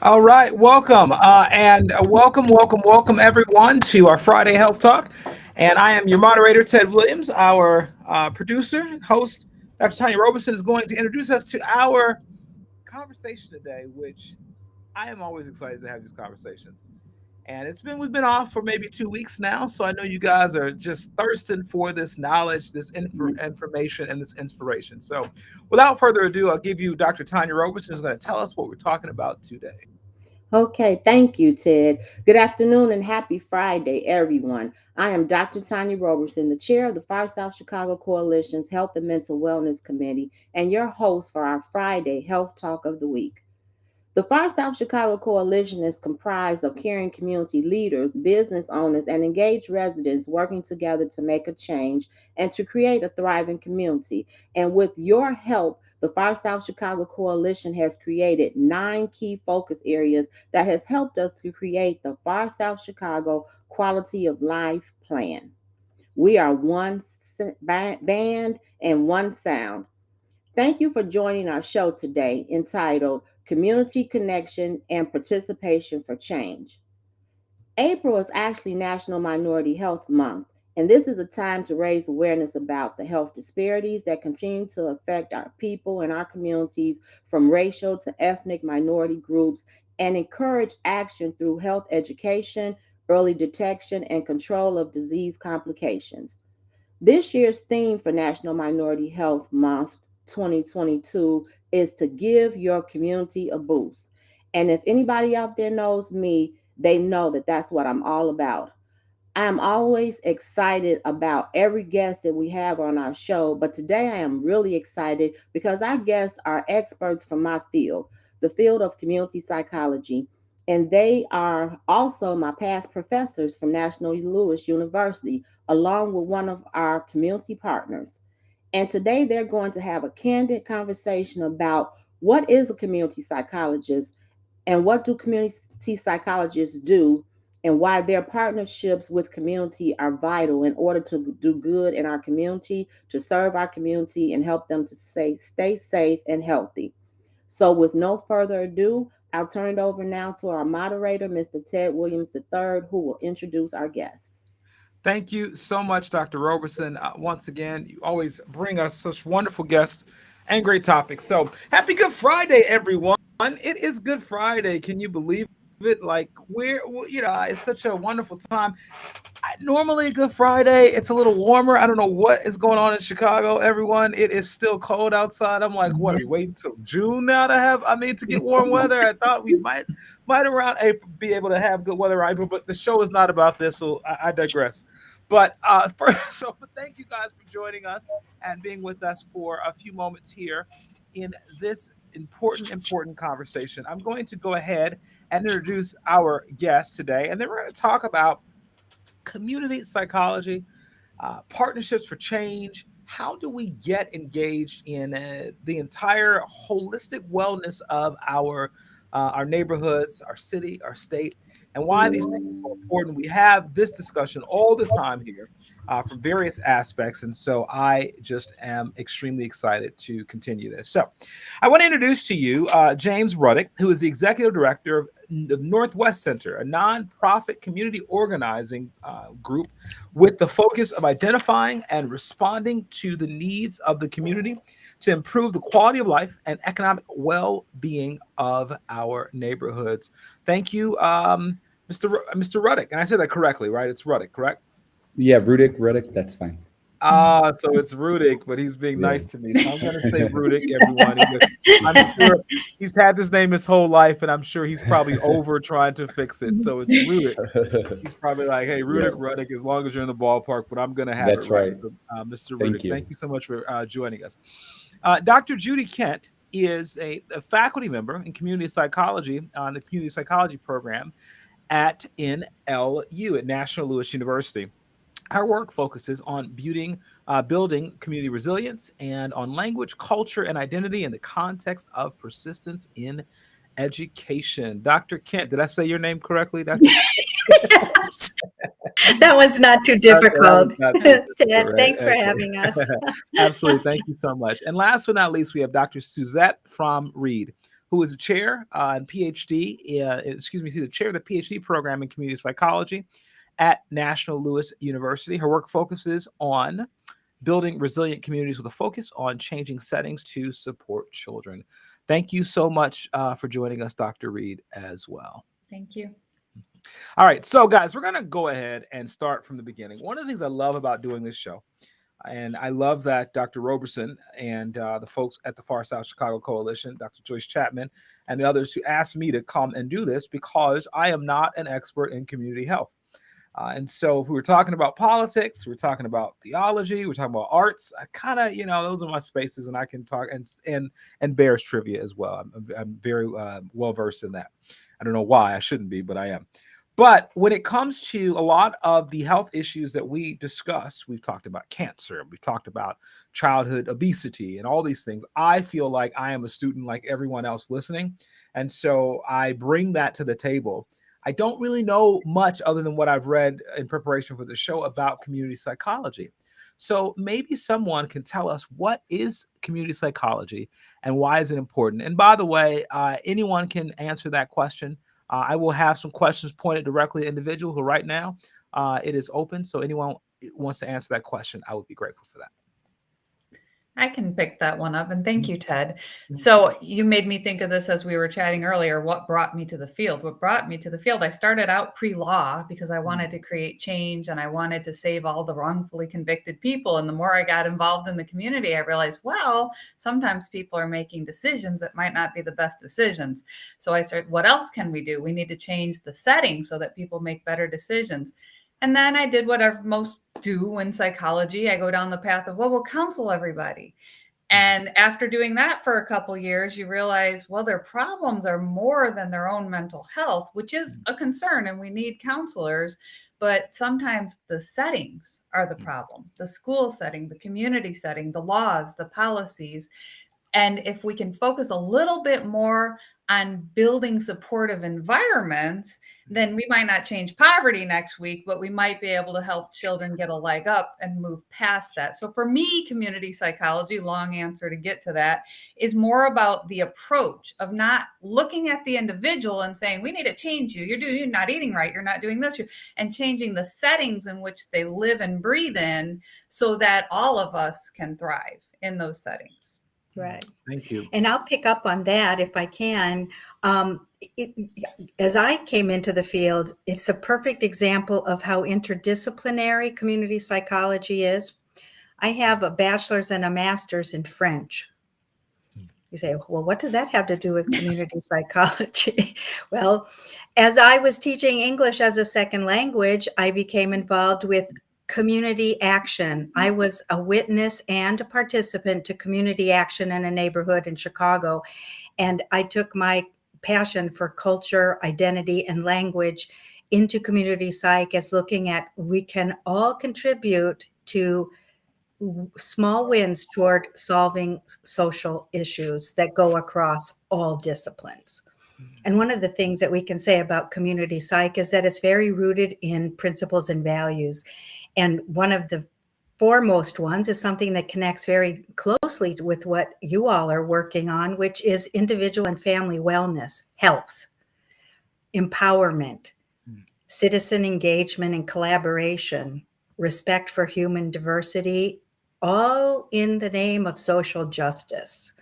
All right, welcome welcome everyone to our Friday Health Talk. And I am your moderator, Ted Williams. Our producer, host, Dr. Tanya Roberson, is going to introduce us to our conversation today, which I am always excited to have these conversations. And we've been off for maybe 2 weeks now, so I know you guys are just thirsting for this knowledge, this information, and this inspiration. So, without further ado, I'll give you Dr. Tanya Roberson, who's going to tell us what we're talking about today. Okay, thank you, Ted. Good afternoon and happy Friday, everyone. I am Dr. Tanya Roberson, the chair of the Far South Chicago Coalition's Health and Mental Wellness Committee, and your host for our Friday Health Talk of the Week. The Far South Chicago Coalition is comprised of caring community leaders, business owners, and engaged residents working together to make a change and to create a thriving community. And with your help, the Far South Chicago Coalition has created 9 key focus areas that has helped us to create the Far South Chicago Quality of Life Plan. We are one band and one sound. Thank you for joining our show today entitled Community Connection and Participation for Change. April is actually National Minority Health Month, and this is a time to raise awareness about the health disparities that continue to affect our people and our communities from racial to ethnic minority groups and encourage action through health education, early detection, and control of disease complications. This year's theme for National Minority Health Month 2022 is to give your community a boost. And if anybody out there knows me, they know that that's what I'm all about. I'm always excited about every guest that we have on our show, but today I am really excited because our guests are experts from my field, the field of community psychology, and they are also my past professors from National Louis University, along with one of our community partners. And today they're going to have a candid conversation about what is a community psychologist and what do community psychologists do and why their partnerships with community are vital in order to do good in our community, to serve our community, and help them to stay safe and healthy. So, with no further ado, I'll turn it over now to our moderator, Mr. Ted Williams III, who will introduce our guest. Thank you so much, Dr. Roberson. Once again, you always bring us such wonderful guests and great topics. So, happy Good Friday, everyone. It is Good Friday. Can you believe it? Like, it's such a wonderful time. Normally, Good Friday, it's a little warmer. I don't know what is going on in Chicago, everyone. It is still cold outside. I'm like, what? Are we waiting till June now to get warm weather? I thought we might around April be able to have good weather around April, but the show is not about this, so I digress. But but thank you guys for joining us and being with us for a few moments here in this important conversation. I'm going to go ahead and introduce our guest today, and then we're going to talk about community psychology, partnerships for change. How do we get engaged in the entire holistic wellness of our neighborhoods, our city, our state? and why these things are so important. We have this discussion all the time here from various aspects. And so I just am extremely excited to continue this. So I want to introduce to you James Ruddick, who is the executive director of the Northwest Center, a nonprofit community organizing group with the focus of identifying and responding to the needs of the community to improve the quality of life and economic well-being of our neighborhoods. Thank you, Mr. Ruddick. And I said that correctly, right? It's Ruddick, correct? Yeah, Rudick, that's fine. Ah, so it's Rudick, but he's being Yeah. nice to me. So I'm going to say Rudick, everyone. I'm sure he's had this name his whole life, and I'm sure he's probably over trying to fix it. So it's Rudick. He's probably like, hey, Yeah, Ruddick, as long as you're in the ballpark, but I'm going to have it that's right. right. So, Mr. Ruddick, Thank you. thank you so much for joining us. Dr. Judy Kent is a faculty member in community psychology on the community psychology program at NLU at National Louis University. Our work focuses on building community resilience and on language, culture, and identity in the context of persistence in education. Dr. Kent, did I say your name correctly, Dr. Kent? Yes. That one's not too Okay, that was difficult. not too Ted, difficult, right? thanks for having us. Okay. Absolutely. Thank you so much. And last but not least, we have Dr. Suzette from Reed, who is a chair and PhD, she's the chair of the PhD program in community psychology at National Louis University. Her work focuses on building resilient communities with a focus on changing settings to support children. Thank you so much for joining us, Dr. Reed, as well. Thank you. All right, so guys, we're going to go ahead and start from the beginning. One of the things I love about doing this show, and I love that Dr. Roberson and the folks at the Far South Chicago Coalition, Dr. Joyce Chapman, and the others who asked me to come and do this because I am not an expert in community health. And so if we were talking about politics, we were talking about theology, we're talking about arts, I kind of, those are my spaces, and I can talk and Bears trivia as well. I'm very well versed in that. I don't know why I shouldn't be, but I am. But when it comes to a lot of the health issues that we discuss, we've talked about cancer, we've talked about childhood obesity and all these things. I feel like I am a student like everyone else listening. And so I bring that to the table. I don't really know much other than what I've read in preparation for the show about community psychology. So maybe someone can tell us, what is community psychology and why is it important? And by the way, anyone can answer that question. I will have some questions pointed directly at individuals who right now it is open. So anyone wants to answer that question, I would be grateful for that. I can pick that one up. And thank you, Ted. So you made me think of this as we were chatting earlier. What brought me to the field? What brought me to the field? I started out pre-law because I wanted to create change and I wanted to save all the wrongfully convicted people. And the more I got involved in the community, I realized, well, sometimes people are making decisions that might not be the best decisions. So I started, what else can we do? We need to change the setting so that people make better decisions. And then I did what most do in psychology. I go down the path of, well, we'll counsel everybody. And after doing that for a couple of years, you realize, well, their problems are more than their own mental health, which is a concern, and we need counselors. But sometimes the settings are the problem, the school setting, the community setting, the laws, the policies. And if we can focus a little bit more on building supportive environments, then we might not change poverty next week, but we might be able to help children get a leg up and move past that. So for me, community psychology, long answer to get to that, is more about the approach of not looking at the individual and saying, we need to change you. You're not eating right. You're not doing this. And changing the settings in which they live and breathe in so that all of us can thrive in those settings. Right. Thank you. And I'll pick up on that if I can. As I came into the field, it's a perfect example of how interdisciplinary community psychology is. I have a bachelor's and a master's in French. You say, well, what does that have to do with community psychology? Well, as I was teaching English as a second language, I became involved with community action. I was a witness and a participant to community action in a neighborhood in Chicago. And I took my passion for culture, identity, and language into community psych as looking at we can all contribute to small wins toward solving social issues that go across all disciplines. And one of the things that we can say about community psych is that it's very rooted in principles and values. And one of the foremost ones is something that connects very closely with what you all are working on, which is individual and family wellness, health, empowerment, citizen engagement and collaboration, respect for human diversity, all in the name of social justice.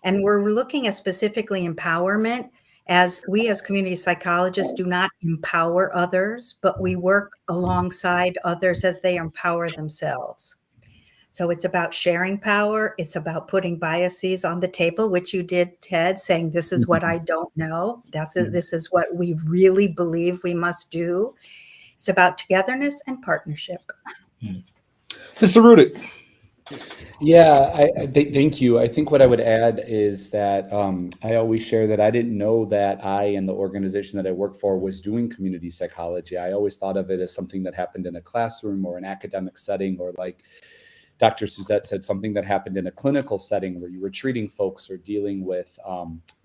And we're looking at specifically empowerment, as we as community psychologists do not empower others, but we work alongside others as they empower themselves. So it's about sharing power. It's about putting biases on the table, which you did, Ted, saying this is what I don't know. This is what we really believe we must do. It's about togetherness and partnership. Mr. Rudick. Yeah, thank you. I think what I would add is that I always share that I didn't know that I and the organization that I work for was doing community psychology. I always thought of it as something that happened in a classroom or an academic setting, or like Dr. Suzette said, something that happened in a clinical setting where you were treating folks or dealing with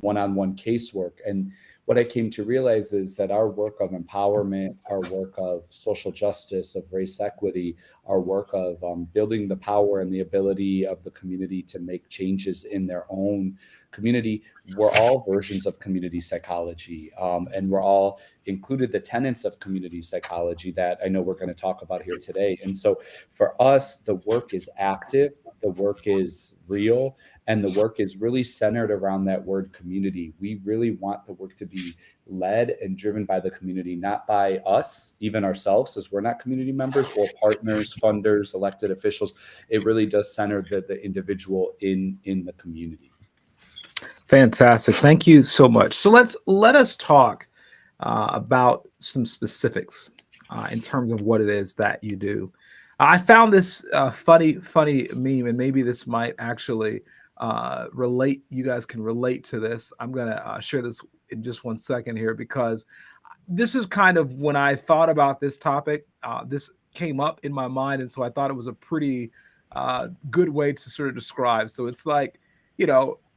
one-on-one casework. And what I came to realize is that our work of empowerment, our work of social justice, of race equity, our work of building the power and the ability of the community to make changes in their own community, we're all versions of community psychology. And we're all included the tenets of community psychology that I know we're going to talk about here today. And so for us, the work is active, the work is real, and the work is really centered around that word community. We really want the work to be led and driven by the community, not by us, even ourselves, as we're not community members or partners, funders, elected officials. It really does center the individual in the community. Fantastic. Thank you so much. So let us talk about some specifics in terms of what it is that you do. I found this funny meme, and maybe this might actually relate. You guys can relate to this. I'm going to share this in just 1 second here, because this is kind of when I thought about this topic, this came up in my mind. And so I thought it was a pretty good way to sort of describe. So it's like,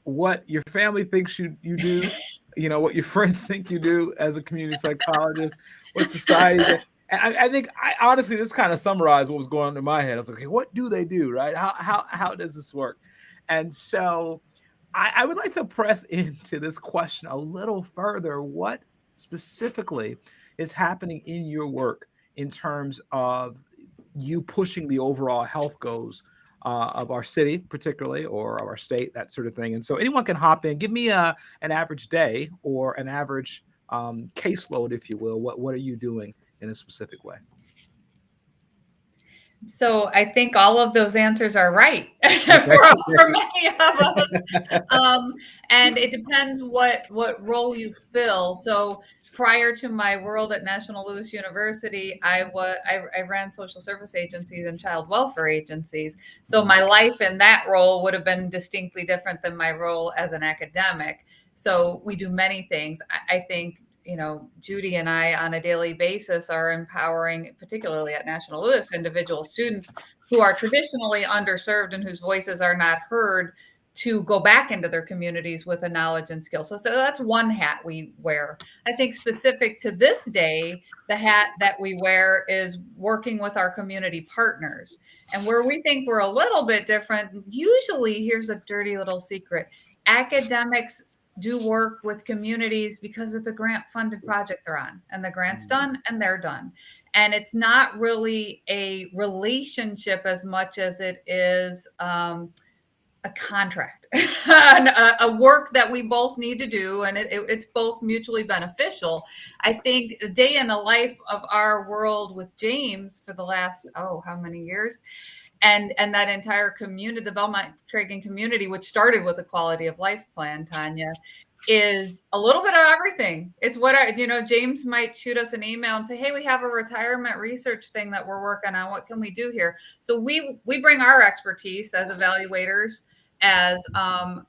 what your family thinks you do, what your friends think you do as a community psychologist, what society. I think honestly, this kind of summarized what was going on in my head. I was like, okay, what do they do, right? How does this work? And so I would like to press into this question a little further. What specifically is happening in your work in terms of you pushing the overall health goals of our city, particularly, or of our state, that sort of thing? And so anyone can hop in. Give me an average day or an average caseload, if you will. What are you doing in a specific way? So I think all of those answers are right for many of us. And it depends what role you fill. So prior to my world at National Louis University, I ran social service agencies and child welfare agencies. So my life in that role would have been distinctly different than my role as an academic. So we do many things. I think, Judy and I on a daily basis are empowering, particularly at National Louis, individual students who are traditionally underserved and whose voices are not heard, to go back into their communities with a knowledge and skill. So that's one hat we wear. I think specific to this day, the hat that we wear is working with our community partners. And where we think we're a little bit different, usually, here's a dirty little secret: academics do work with communities because it's a grant funded project they're on, and the grant's done and they're done. And it's not really a relationship as much as it is a contract, a work that we both need to do. And it's both mutually beneficial. I think the day in the life of our world with James for the last, how many years? And that entire community, the Belmont Cragen community, which started with a quality of life plan, Tanya, is a little bit of everything. It's what James might shoot us an email and say, hey, we have a retirement research thing that we're working on. What can we do here? So we bring our expertise as evaluators, as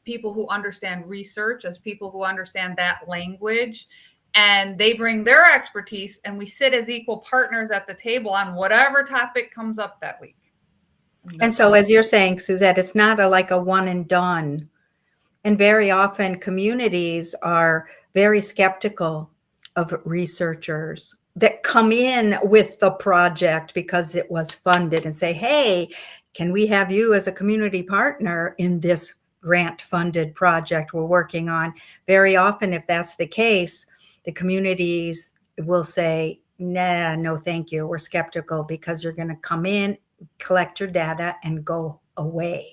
people who understand research, as people who understand that language. And they bring their expertise, and we sit as equal partners at the table on whatever topic comes up that week. And so, as you're saying, Suzette, it's not like a one and done. And very often communities are very skeptical of researchers that come in with the project because it was funded and say, hey, can we have you as a community partner in this grant funded project we're working on? Very often, if that's the case, the communities will say, nah, no, thank you. We're skeptical because you're going to come in, collect your data, and go away.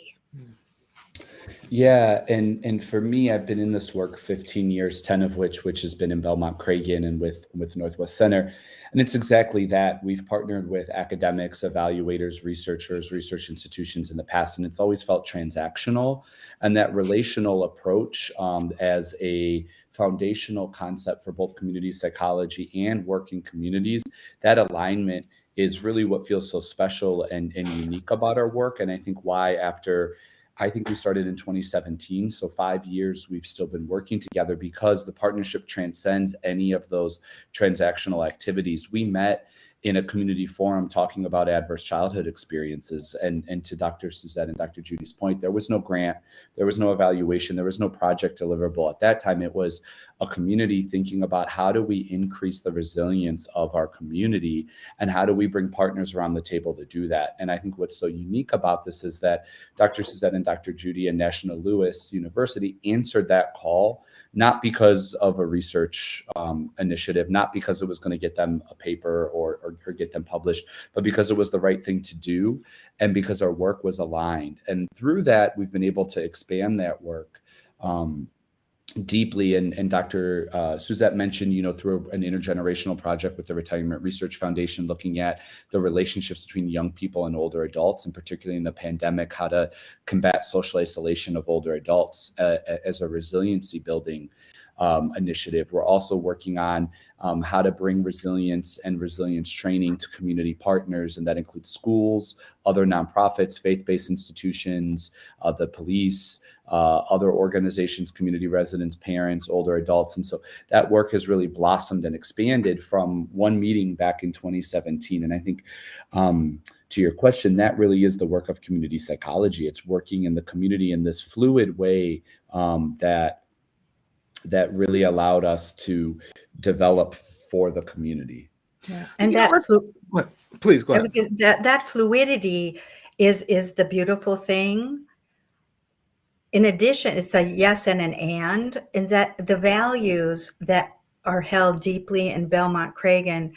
Yeah, and for me, I've been in this work 15 years, 10 of which has been in Belmont Cragen and with Northwest Center. And it's exactly that. We've partnered with academics, evaluators, researchers, research institutions in the past, and it's always felt transactional. And that relational approach as a foundational concept for both community psychology and working communities, that alignment is really what feels so special and unique about our work. And I think why I think we started in 2017. So 5 years we've still been working together because the partnership transcends any of those transactional activities. We met in a community forum talking about adverse childhood experiences. And to Dr. Suzette and Dr. Judy's point, there was no grant, there was no evaluation, there was no project deliverable. At that time, it was a community thinking about how do we increase the resilience of our community and how do we bring partners around the table to do that. And I think what's so unique about this is that Dr. Suzette and Dr. Judy and National Louis University answered that call, not because of a research initiative, not because it was going to get them a paper or get them published, but because it was the right thing to do and because our work was aligned. And through that, we've been able to expand that work deeply. And Dr. Suzette mentioned, through an intergenerational project with the Retirement Research Foundation, looking at the relationships between young people and older adults, and particularly in the pandemic, how to combat social isolation of older adults as a resiliency building initiative. We're also working on how to bring resilience and resilience training to community partners, and that includes schools, other nonprofits, faith-based institutions, the police, other organizations, community residents, parents, older adults. And so that work has really blossomed and expanded from one meeting back in 2017. And I think to your question, that really is the work of community psychology. It's working in the community in this fluid way that really allowed us to develop for the community. Yeah. And please go ahead. That fluidity is the beautiful thing. In addition, it's a yes and an and that the values that are held deeply in Belmont Cragen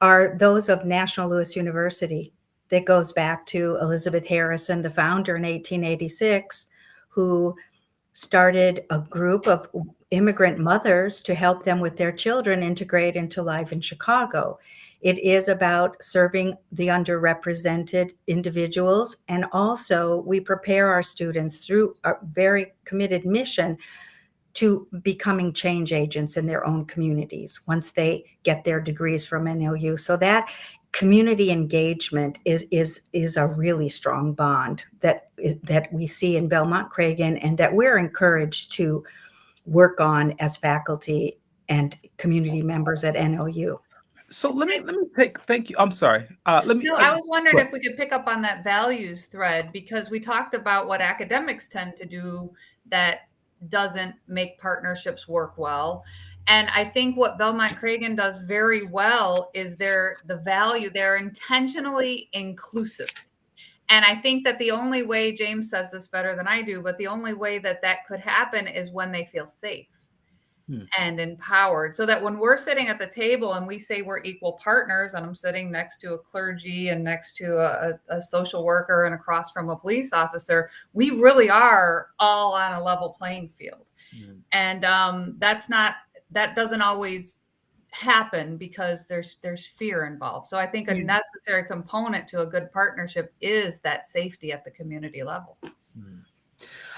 are those of National Louis University. That goes back to Elizabeth Harrison, the founder in 1886, who started a group of immigrant mothers to help them with their children integrate into life in Chicago. It is about serving the underrepresented individuals. And also we prepare our students through a very committed mission to becoming change agents in their own communities once they get their degrees from NLU. So that community engagement is a really strong bond that we see in Belmont Cragen and that we're encouraged to work on as faculty and community members at NLU. So let me thank you. I'm sorry. I was wondering if we could pick up on that values thread, because we talked about what academics tend to do that doesn't make partnerships work well. And I think what Belmont Cragen does very well is they're intentionally inclusive. And I think that the only way, James says this better than I do, but the only way that could happen is when they feel safe and empowered. So that when we're sitting at the table and we say we're equal partners, and I'm sitting next to a clergy and next to a social worker and across from a police officer, we really are all on a level playing field. And that doesn't always happen because there's fear involved. So I think a necessary component to a good partnership is that safety at the community level.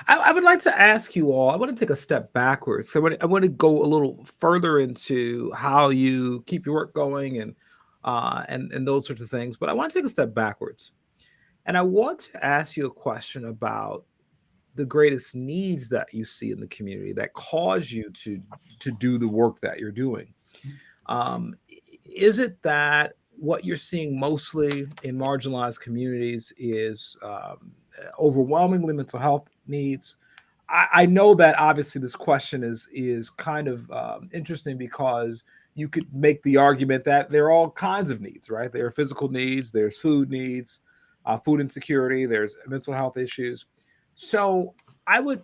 I would like to ask you all, I want to take a step backwards. So I want to go a little further into how you keep your work going and those sorts of things. But I want to take a step backwards. And I want to ask you a question about the greatest needs that you see in the community that cause you to do the work that you're doing. Is it that what you're seeing mostly in marginalized communities is overwhelmingly mental health needs? I know that obviously this question is kind of interesting because you could make the argument that there are all kinds of needs, right? There are physical needs, there's food needs, food insecurity, there's mental health issues. So I would,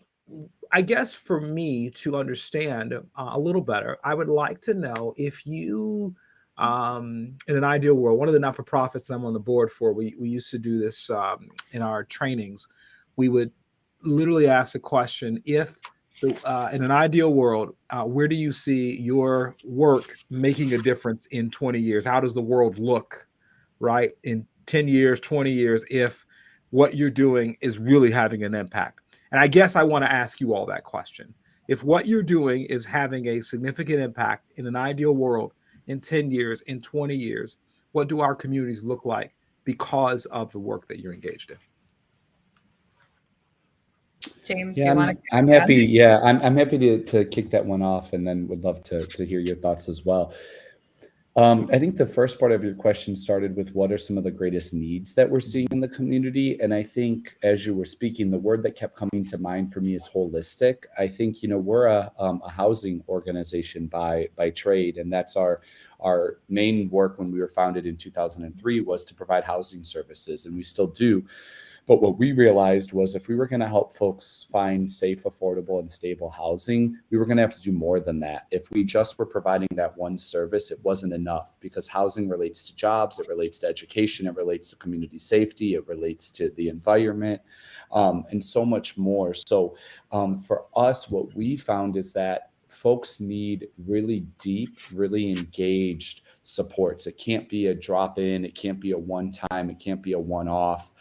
I guess, for me to understand a little better, I would like to know if you, in an ideal world, one of the not-for-profits I'm on the board for, we used to do this in our trainings. We would literally ask the question: if in an ideal world, where do you see your work making a difference in 20 years? How does the world look, right, in 10 years, 20 years, if what you're doing is really having an impact? And I guess I want to ask you all that question. If what you're doing is having a significant impact in an ideal world in 10 years, in 20 years, what do our communities look like because of the work that you're engaged in? James, do Yeah, you want to? I'm happy. Yeah, I'm happy to kick that one off, and then would love to hear your thoughts as well. I think the first part of your question started with what are some of the greatest needs that we're seeing in the community. And I think as you were speaking, the word that kept coming to mind for me is holistic. I think, we're a housing organization by trade, and that's our main work when we were founded in 2003 was to provide housing services, and we still do. But what we realized was if we were going to help folks find safe, affordable, and stable housing, we were going to have to do more than that. If we just were providing that one service, it wasn't enough because housing relates to jobs, it relates to education, it relates to community safety, it relates to the environment, and so much more. So for us, what we found is that folks need really deep, really engaged supports. It can't be a drop in, it can't be a one time, it can't be a one off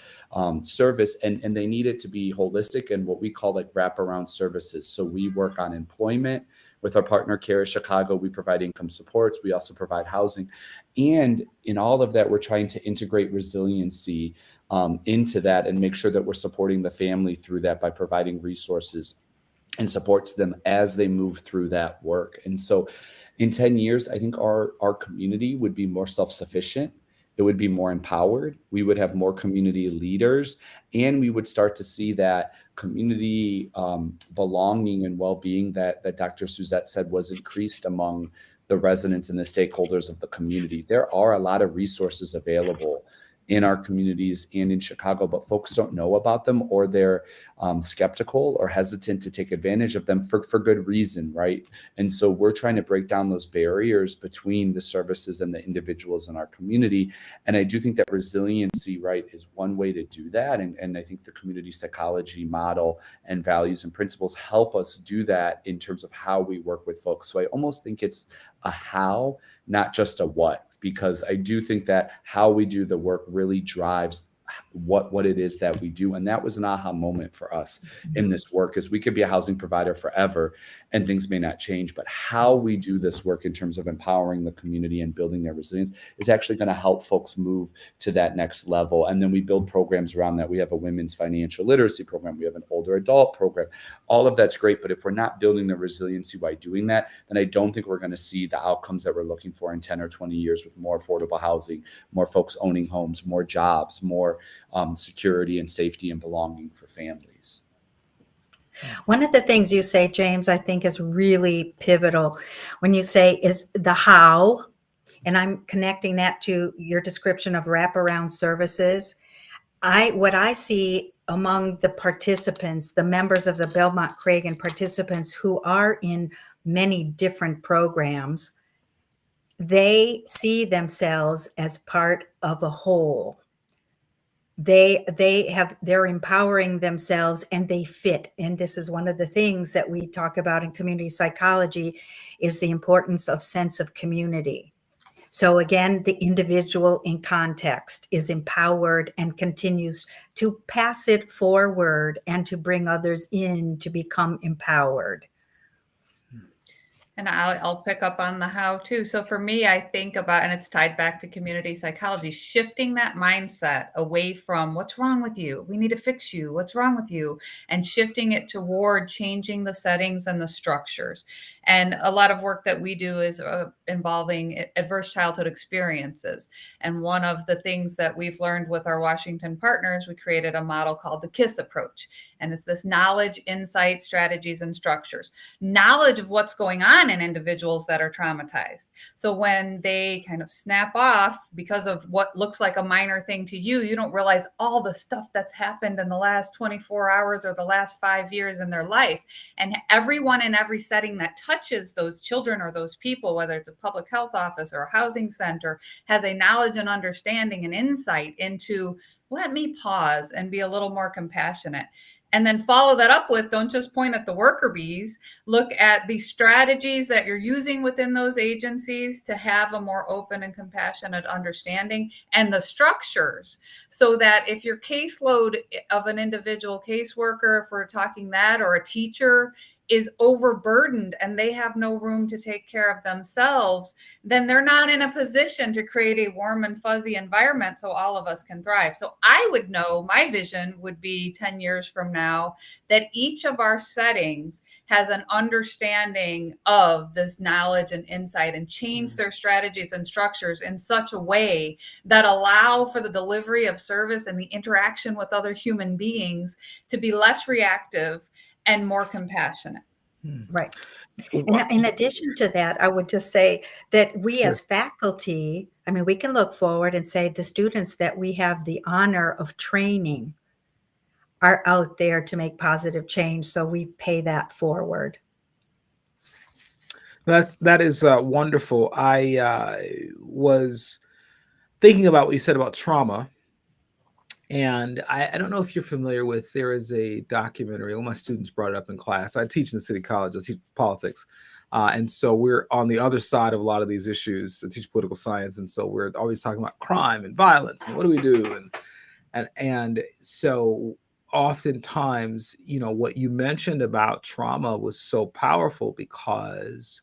service. And they need it to be holistic and what we call like wraparound services. So we work on employment with our partner Care Chicago. We provide income supports. We also provide housing. And in all of that, we're trying to integrate resiliency into that and make sure that we're supporting the family through that by providing resources and supports them as they move through that work. And so in 10 years, I think our community would be more self-sufficient. It would be more empowered. We would have more community leaders, and we would start to see that community belonging and well-being that Dr. Suzette said was increased among the residents and the stakeholders of the community. There are a lot of resources available in our communities and in Chicago, but folks don't know about them, or they're skeptical or hesitant to take advantage of them for good reason, right? And so we're trying to break down those barriers between the services and the individuals in our community. And I do think that resiliency, right, is one way to do that. And I think the community psychology model and values and principles help us do that in terms of how we work with folks. So I almost think it's a how, not just a what, because I do think that how we do the work really drives what it is that we do. And that was an aha moment for us in this work, is we could be a housing provider forever and things may not change, but how we do this work in terms of empowering the community and building their resilience is actually going to help folks move to that next level. And then we build programs around that. We have a women's financial literacy program. We have an older adult program. All of that's great. But if we're not building the resiliency by doing that, then I don't think we're going to see the outcomes that we're looking for in 10 or 20 years with more affordable housing, more folks owning homes, more jobs, more security and safety and belonging for families. One of the things you say, James, I think is really pivotal when you say is the how, and I'm connecting that to your description of wraparound services. What I see among the participants, the members of the Belmont Cragen participants who are in many different programs, they see themselves as part of a whole. They're empowering themselves and they fit. And this is one of the things that we talk about in community psychology, is the importance of sense of community. So again, the individual in context is empowered and continues to pass it forward and to bring others in to become empowered. And I'll pick up on the how too. So for me, I think about, and it's tied back to community psychology, shifting that mindset away from what's wrong with you? We need to fix you. What's wrong with you? And shifting it toward changing the settings and the structures. And a lot of work that we do is involving adverse childhood experiences. And one of the things that we've learned with our Washington partners, we created a model called the KISS approach. And it's this knowledge, insight, strategies, and structures. Knowledge of what's going on in individuals that are traumatized. So when they kind of snap off because of what looks like a minor thing to you, you don't realize all the stuff that's happened in the last 24 hours or the last 5 years in their life. And everyone in every setting that touches those children or those people, whether it's a public health office or a housing center, has a knowledge and understanding and insight into, let me pause and be a little more compassionate. And then follow that up with, don't just point at the worker bees, look at the strategies that you're using within those agencies to have a more open and compassionate understanding, and the structures, so that if your caseload of an individual caseworker, if we're talking that, or a teacher, is overburdened and they have no room to take care of themselves, then they're not in a position to create a warm and fuzzy environment so all of us can thrive. So I would know, my vision would be 10 years from now, that each of our settings has an understanding of this knowledge and insight, and change their strategies and structures in such a way that allow for the delivery of service and the interaction with other human beings to be less reactive and more compassionate. Right. And in addition to that, I would just say that we Sure. as faculty, I mean, we can look forward and say the students that we have the honor of training are out there to make positive change. So we pay that forward. That is wonderful. I was thinking about what you said about trauma, and I don't know if you're familiar with. There is a documentary. Well, my students brought it up in class. I teach in the city college. I teach politics, and so we're on the other side of a lot of these issues. I teach political science, and so we're always talking about crime and violence and what do we do, and so oftentimes, what you mentioned about trauma was so powerful, because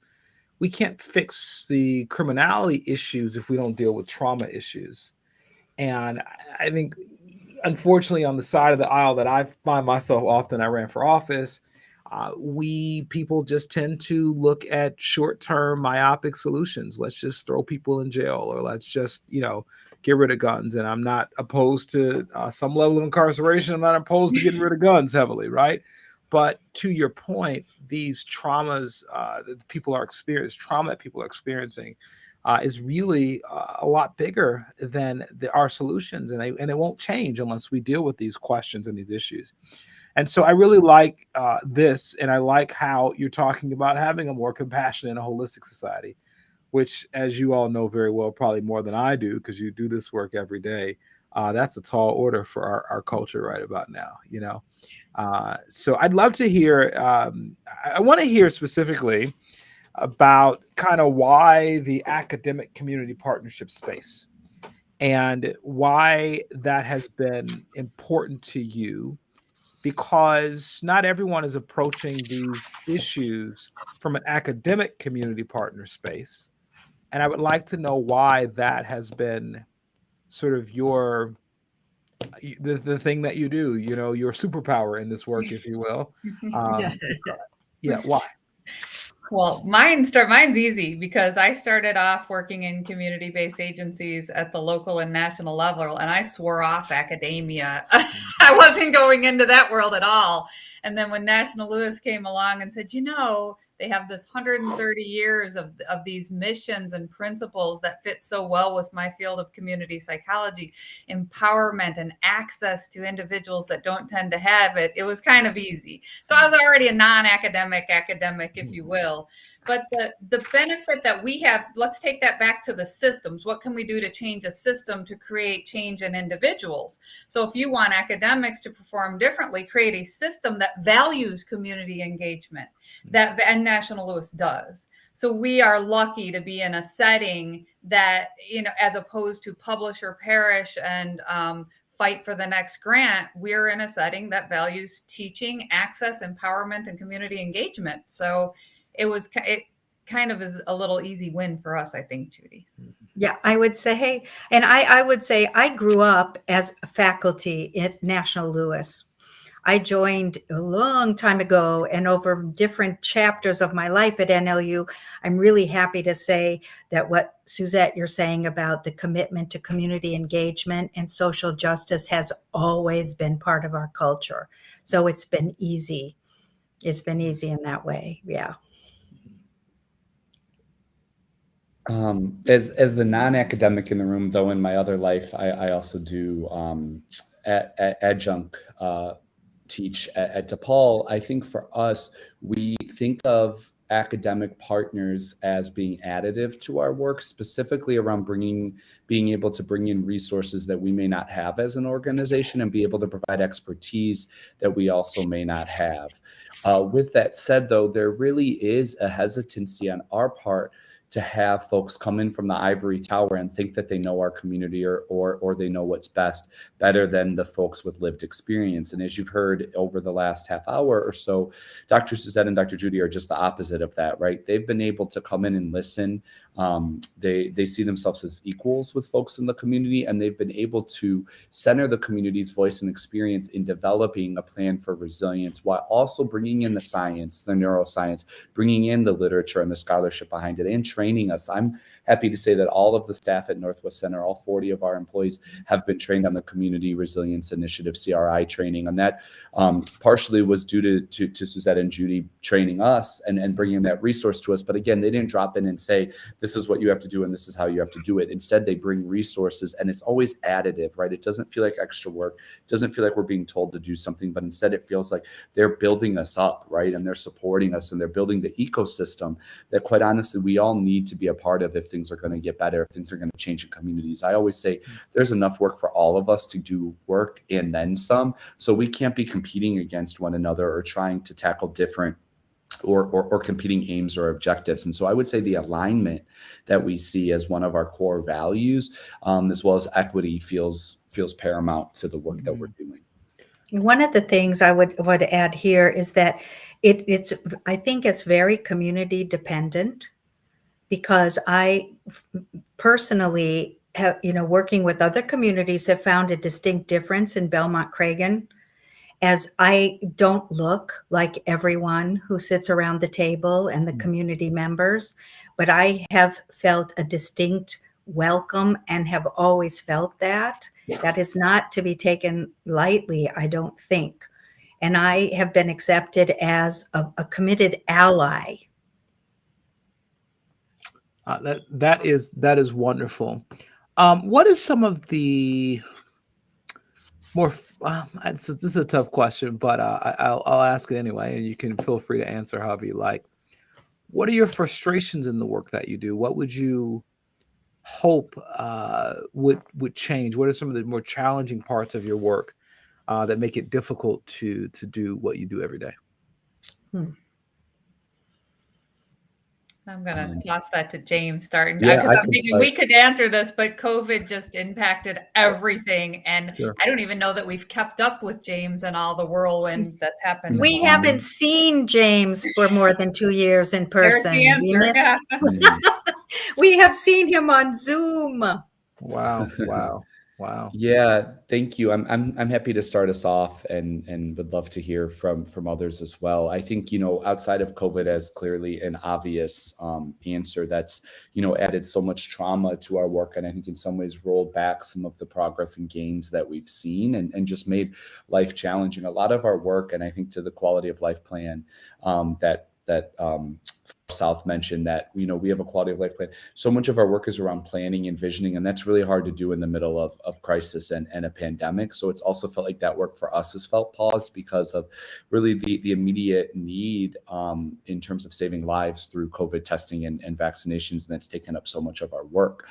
we can't fix the criminality issues if we don't deal with trauma issues. And I think, unfortunately, on the side of the aisle that I find myself often, I ran for office, we people just tend to look at short-term myopic solutions. Let's just throw people in jail, or let's just, get rid of guns. And I'm not opposed to some level of incarceration. I'm not opposed to getting rid of guns heavily, right? But to your point, these traumas that people are experiencing, trauma that people are experiencing, is really a lot bigger than our solutions, and it won't change unless we deal with these questions and these issues. And so I really like this, and I like how you're talking about having a more compassionate and holistic society, which, as you all know very well, probably more than I do, because you do this work every day. That's a tall order for our culture right about now. So I'd love to hear. I want to hear specifically about kind of why the academic community partnership space, and why that has been important to you, because not everyone is approaching these issues from an academic community partner space. And I would like to know why that has been sort of the thing that you do, your superpower in this work, if you will. Yeah, why? Well, mine's easy, because I started off working in community-based agencies at the local and national level, and I swore off academia. I wasn't going into that world at all. And then when National Lewis came along and said, they have this 130 years of these missions and principles that fit so well with my field of community psychology, empowerment and access to individuals that don't tend to have it, it was kind of easy. So I was already a non-academic, if you will. But the benefit that we have, let's take that back to the systems. What can we do to change a system to create change in individuals? So if you want academics to perform differently, create a system that values community engagement, and National Lewis does. So we are lucky to be in a setting that, as opposed to publish or perish and fight for the next grant, we're in a setting that values teaching, access, empowerment, and community engagement. So it kind of is a little easy win for us, I think, Judy. Yeah, I would say, hey, and I would say I grew up as a faculty at National Louis. I joined a long time ago, and over different chapters of my life at NLU, I'm really happy to say that what Suzette, you're saying about the commitment to community engagement and social justice has always been part of our culture. So it's been easy. It's been easy in that way. Yeah. As the non-academic in the room, though, in my other life, I also do adjunct teach at DePaul. I think for us, we think of academic partners as being additive to our work, specifically around being able to bring in resources that we may not have as an organization and be able to provide expertise that we also may not have. With that said, though, there really is a hesitancy on our part to have folks come in from the ivory tower and think that they know our community or they know what's best better than the folks with lived experience. And as you've heard over the last half hour or so, Dr. Suzette and Dr. Judy are just the opposite of that, right? They've been able to come in and listen. They see themselves as equals with folks in the community, and they've been able to center the community's voice and experience in developing a plan for resilience while also bringing in the science, the neuroscience, bringing in the literature and the scholarship behind it, and training us. I'm happy to say that all of the staff at Northwest Center, all 40 of our employees, have been trained on the Community Resilience Initiative, CRI training. And that partially was due to Suzette and Judy training us and bringing that resource to us. But again, they didn't drop in and say, this is what you have to do and this is how you have to do it. Instead, they bring resources, and it's always additive, right? It doesn't feel like extra work. It doesn't feel like we're being told to do something, but instead it feels like they're building us up, right? And they're supporting us, and they're building the ecosystem that, quite honestly, we all need to be a part of if things are going to get better, if things are going to change in communities. I always say there's enough work for all of us to do work and then some. So we can't be competing against one another or trying to tackle different or competing aims or objectives. And so I would say the alignment that we see as one of our core values, as well as equity, feels paramount to the work that we're doing. One of the things I would add here is that it's I think it's very community dependent, because I personally have, working with other communities, have found a distinct difference in Belmont-Cragen, as I don't look like everyone who sits around the table and the community members, but I have felt a distinct welcome and have always felt that. That is not to be taken lightly, I don't think. And I have been accepted as a committed ally. That is wonderful. What is some of the more? This is a tough question, but I'll ask it anyway, and you can feel free to answer however you like. What are your frustrations in the work that you do? What would you hope would change? What are some of the more challenging parts of your work that make it difficult to do what you do every day? I'm going to toss that to James starting, Yeah, because I'm thinking we could answer this, but COVID just impacted everything. And Sure. I don't even know that we've kept up with James and all the whirlwind that's happened. We haven't seen James for more than 2 years in person. There's the answer. Yeah. We have seen him on Zoom. Wow. Yeah, thank you. I'm happy to start us off and would love to hear from others as well. I think, outside of COVID as clearly an obvious answer that's, added so much trauma to our work, and I think in some ways rolled back some of the progress and gains that we've seen and just made life challenging. A lot of our work, and I think to the quality of life plan that South mentioned, that we have a quality of life plan. So much of our work is around planning and visioning, and that's really hard to do in the middle of crisis and a pandemic. So it's also felt like that work for us has felt paused because of really the immediate need in terms of saving lives through COVID testing and vaccinations, and that's taken up so much of our work.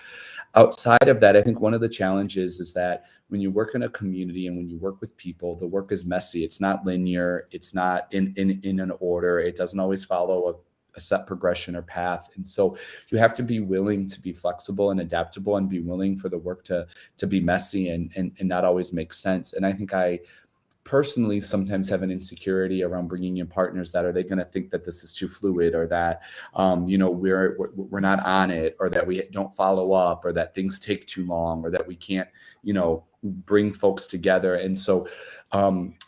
Outside of that, I think one of the challenges is that when you work in a community and when you work with people, the work is messy. It's not linear. It's not in an order. It doesn't always follow a set progression or path. And so you have to be willing to be flexible and adaptable and be willing for the work to be messy and not always make sense. And I think I personally sometimes have an insecurity around bringing in partners that are they going to think that this is too fluid, or that we're not on it, or that we don't follow up, or that things take too long, or that we can't bring folks together. And so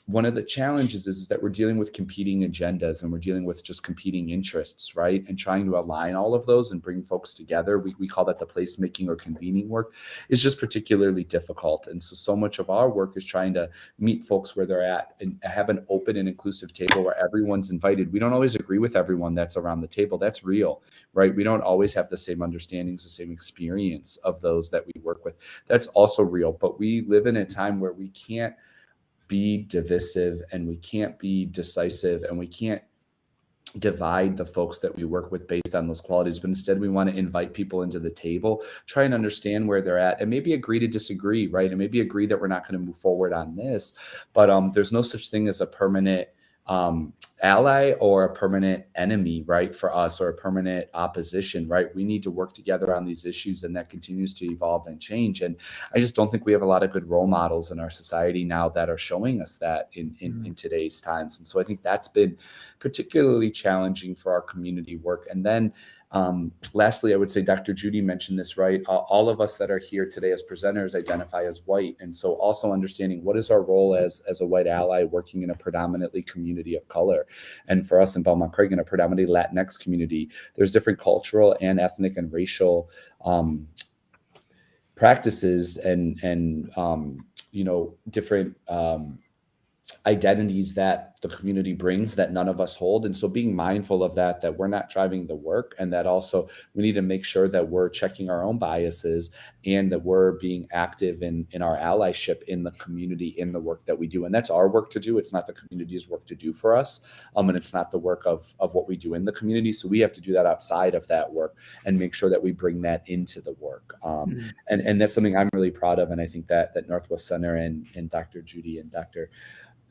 one of the challenges is that we're dealing with competing agendas, and we're dealing with just competing interests, right? And trying to align all of those and bring folks together. We call that the placemaking or convening work, is just particularly difficult. And so much of our work is trying to meet folks where they're at and have an open and inclusive table where everyone's invited. We don't always agree with everyone that's around the table. That's real, right? We don't always have the same understandings, the same experience of those that we work with. That's also real. But we live in a time where we can't be divisive, and we can't be decisive, and we can't divide the folks that we work with based on those qualities. But instead, we want to invite people into the table, try and understand where they're at, and maybe agree to disagree, right? And maybe agree that we're not going to move forward on this. But there's no such thing as a permanent ally or a permanent enemy, right, for us, or a permanent opposition, right? We need to work together on these issues, and that continues to evolve and change. And I just don't think we have a lot of good role models in our society now that are showing us that in today's times. And so I think that's been particularly challenging for our community work. And then lastly, I would say Dr. Judy mentioned this, right? All of us that are here today as presenters identify as white. And so also understanding what is our role as a white ally working in a predominantly community of color. And for us in Belmont Craig, in a predominantly Latinx community, there's different cultural and ethnic and racial practices and different identities that the community brings that none of us hold. And so being mindful of that we're not driving the work, and that also we need to make sure that we're checking our own biases, and that we're being active in our allyship in the community, in the work that we do. And that's our work to do. It's not the community's work to do for us. And it's not the work of what we do in the community. So we have to do that outside of that work and make sure that we bring that into the work. And that's something I'm really proud of. And I think that Northwest Center and Dr. Judy and Dr.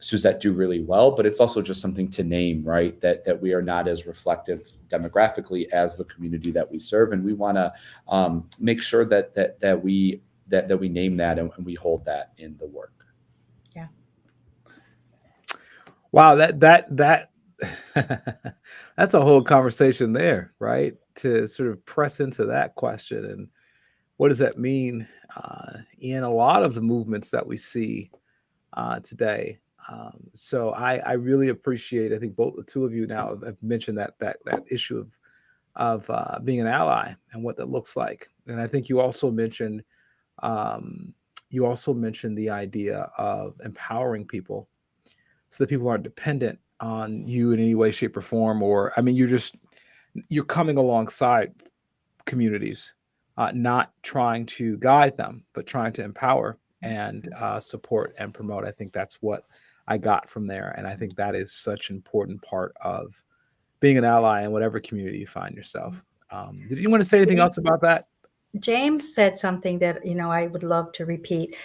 Suzette do really well, but it's also just something to name, right? That we are not as reflective demographically as the community that we serve, and we want to make sure that we name that and we hold that in the work. Yeah. Wow, that that's a whole conversation there, right? To sort of press into that question, and what does that mean in a lot of the movements that we see today. So I really appreciate, I think both the two of you now have mentioned that issue of being an ally and what that looks like. And I think you also mentioned the idea of empowering people so that people aren't dependent on you in any way, shape, or form. Or, I mean, you're coming alongside communities, not trying to guide them, but trying to empower and support and promote. I think that's what I got from there. And I think that is such an important part of being an ally in whatever community you find yourself. Did you want to say anything else about that? James said something that, I would love to repeat.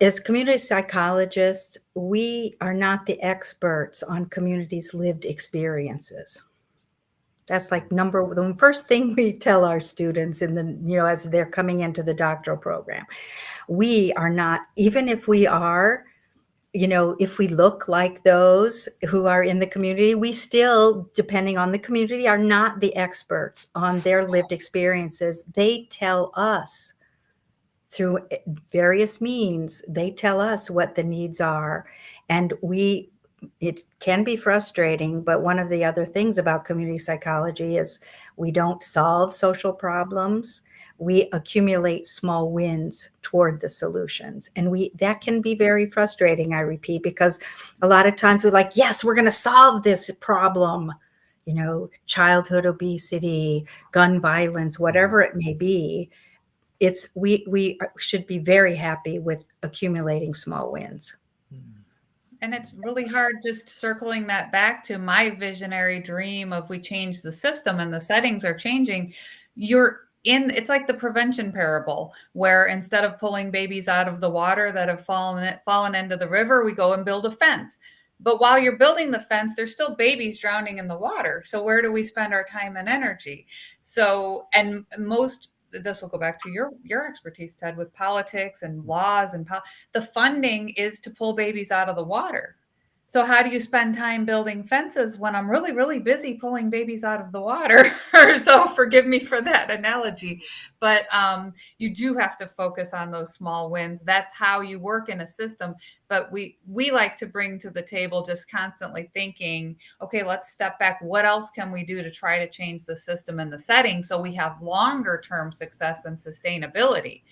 As community psychologists, we are not the experts on communities' lived experiences. That's like the first thing we tell our students as they're coming into the doctoral program. We are not, even if we are, if we look like those who are in the community, we still, depending on the community, are not the experts on their lived experiences. They tell us through various means, they tell us what the needs are. And it can be frustrating, but one of the other things about community psychology is we don't solve social problems. We accumulate small wins toward the solutions. And that can be very frustrating, I repeat, because a lot of times we're like, yes, we're going to solve this problem, childhood obesity, gun violence, whatever it may be. We should be very happy with accumulating small wins. And it's really hard just circling that back to my visionary dream of we change the system and the settings are changing. It's like the prevention parable, where instead of pulling babies out of the water that have fallen into the river, we go and build a fence. But while you're building the fence, there's still babies drowning in the water. So where do we spend our time and energy? So, and most this will go back to your expertise, Ted, with politics and laws and the funding is to pull babies out of the water. So how do you spend time building fences when I'm really, really busy pulling babies out of the water? So forgive me for that analogy, but you do have to focus on those small wins. That's how you work in a system. But we like to bring to the table just constantly thinking, okay, let's step back. What else can we do to try to change the system and the setting so we have longer term success and sustainability?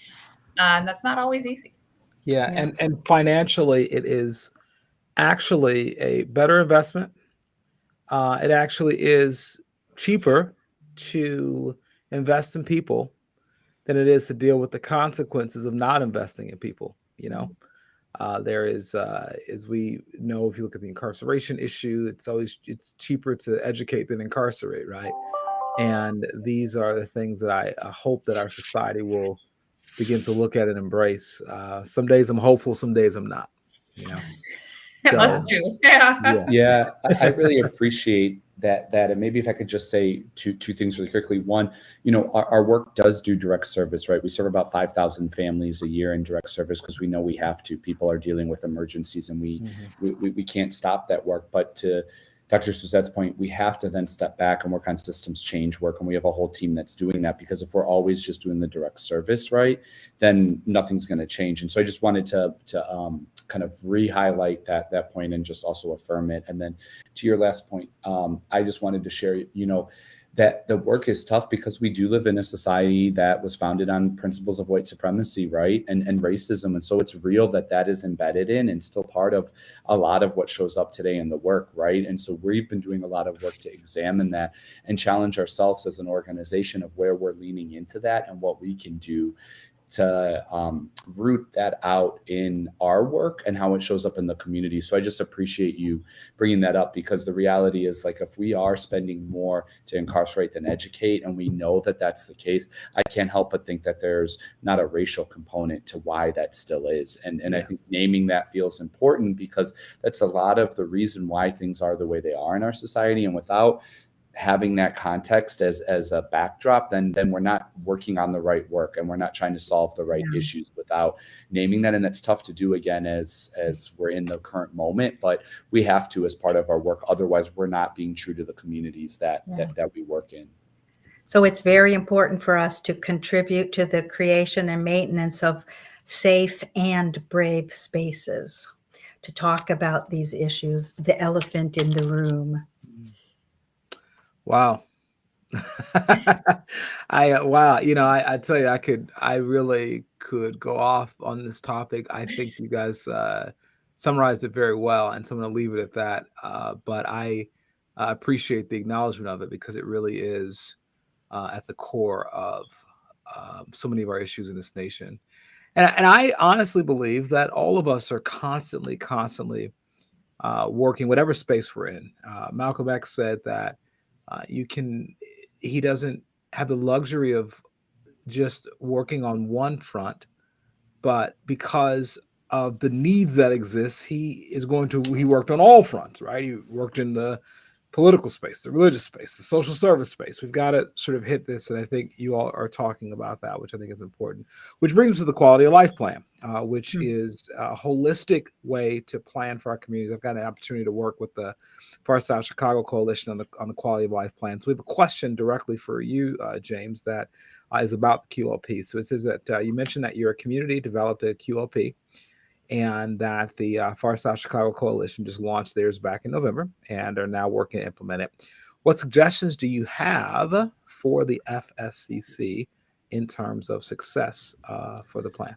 And that's not always easy. Yeah, and financially, it is actually a better investment. It actually is cheaper to invest in people than it is to deal with the consequences of not investing in people. There is, as we know, if you look at the incarceration issue, it's cheaper to educate than incarcerate, right? And these are the things that I hope that our society will begin to look at and embrace. Some days I'm hopeful, some days I'm not. Us too. Yeah. Yeah, I really appreciate that. And maybe if I could just say two things really quickly. One, our work does do direct service, right? We serve about 5,000 families a year in direct service because we know we have to. People are dealing with emergencies, and we can't stop that work. But to Dr. Suzette's point, we have to then step back and work on systems change work. And we have a whole team that's doing that, because if we're always just doing the direct service, right, then nothing's going to change. And so I just wanted to kind of re-highlight that point and just also affirm it. And then to your last point, I just wanted to share, that the work is tough because we do live in a society that was founded on principles of white supremacy, right? And racism. And so it's real that is embedded in and still part of a lot of what shows up today in the work, right? And so we've been doing a lot of work to examine that and challenge ourselves as an organization of where we're leaning into that and what we can do to root that out in our work and how it shows up in the community. So I just appreciate you bringing that up, because the reality is, like, if we are spending more to incarcerate than educate, and we know that that's the case, I can't help but think that there's not a racial component to why that still is. And I think naming that feels important, because that's a lot of the reason why things are the way they are in our society. And without having that context as a backdrop, then we're not working on the right work, and we're not trying to solve the right issues without naming that. And that's tough to do, again, as we're in the current moment, but we have to as part of our work. Otherwise, we're not being true to the communities that we work in. So it's very important for us to contribute to the creation and maintenance of safe and brave spaces to talk about these issues, the elephant in the room. Wow. I tell you, I really could go off on this topic. I think you guys summarized it very well, and so I'm going to leave it at that. But I appreciate the acknowledgement of it, because it really is at the core of so many of our issues in this nation. And I honestly believe that all of us are constantly working, whatever space we're in. Malcolm X said that he doesn't have the luxury of just working on one front, but because of the needs that exist, he worked on all fronts, right? He worked in the political space, the religious space, the social service space. We've got to sort of hit this, and I think you all are talking about that, which I think is important. Which brings us to the quality of life plan, which is a holistic way to plan for our communities. I've got an opportunity to work with the Far South Chicago Coalition on the quality of life plan. So we have a question directly for you, James, that is about the QLP. So it says that you mentioned that your community developed a QLP, and that the Far South Chicago Coalition just launched theirs back in November and are now working to implement it. What suggestions do you have for the FSCC in terms of success for the plan?